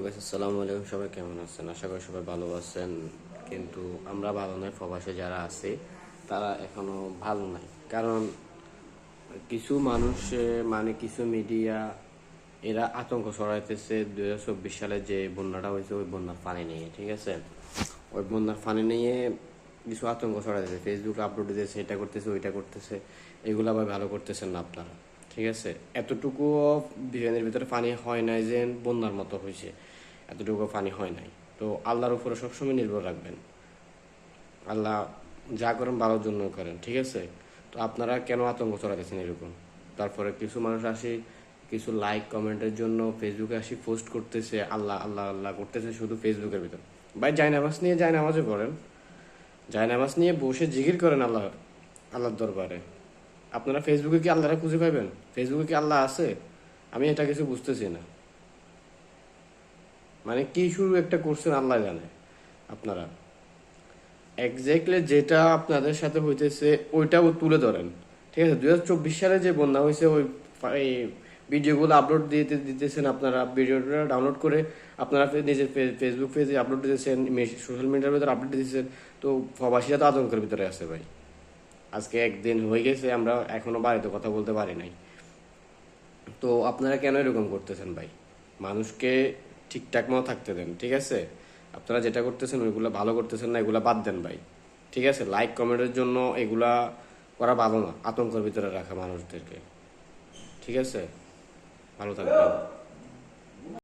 Guys, আসসালামু আলাইকুম। সবাই কেমন আছেন? আশা করি সবাই ভালো আছেন। কিন্তু আমরা ভালো নয়, প্রবাসে যারা আছে তারা এখনো ভালো নাই। কারণ কিছু মানুষ মানে কিছু মিডিয়া এরা আতঙ্ক ছড়াইতেছে 2024 সালে যে বন্যাটা হয়েছে ওই বন্যার পানি নিয়ে। ঠিক আছে, ওই বন্যার পানি নিয়ে কিছু আতঙ্ক ছড়াইতেছে, ফেসবুক আপলোড দিতেছে, এটা করতেছে ওইটা করতেছে। এগুলো আবার ভালো করতেছেন না আপনারা। ঠিক আছে, এতটুকুও বিমানের ভিতরে পানি হয় নাই যে বন্যার মতো হয়েছে, এতটুকু পানি হয় নাই। তো আল্লাহর উপরে সবসময় নির্ভর রাখবেন। আল্লাহ যা করেন ভালোর জন্য করেন। ঠিক আছে, তো আপনারা কেন আতঙ্ক ছড়াতেছেন এরকম? তারপরে কিছু মানুষ আসি কিছু লাইক কমেন্টের জন্য ফেসবুকে আসি পোস্ট করতেছে, আল্লাহ আল্লাহ আল্লাহ করতেছে শুধু ফেসবুকের ভিতর। ভাই জায়নামাজ নিয়ে জায়নামাজও করেন, জায়নামাজ নিয়ে বসে জিকির করেন আল্লাহর দরবারে। আপনারা ফেসবুকে কি আল্লাহরা খুঁজে পাবেন? ফেসবুকে কি আল্লাহ আছে? আমি এটা কিছু বুঝতেছি না। মানে কি শুরু একটা করছেন আল্লাহ জানে। আপনারা এক্স্যাক্টলি যেটা আপনাদের সাথে হইতেছে ওইটাও তুলে ধরেন। ঠিক আছে, 2024 সালে যে বন্যা হয়েছে ওই এই ভিডিওগুলো আপলোড দিতেছেন আপনারা, ভিডিওটা ডাউনলোড করে আপনারা নিজের ফেসবুক পেজে আপলোড দিতেছেন, সোশ্যাল মিডিয়ার ভিতরে আপলোড দিতেছেন। তো প্রবাসীরা তো আতঙ্কের ভিতরে আছে ভাই। আজকে একদিন হয়ে গেছে আমরা এখনো বাড়িতে কথা বলতে পারি নাই। তো আপনারা কেন এরকম করতেছেন ভাই? মানুষকে ঠিকঠাক মতো থাকতে দেন। ঠিক আছে, আপনারা যেটা করতেছেন ওইগুলো ভালো করতেছেন না, এগুলা বাদ দেন ভাই। ঠিক আছে, লাইক কমেন্টের জন্য এগুলা করা ভালো না, আতঙ্কের ভিতরে রাখা মানুষদেরকে। ঠিক আছে, ভালো থাকবেন।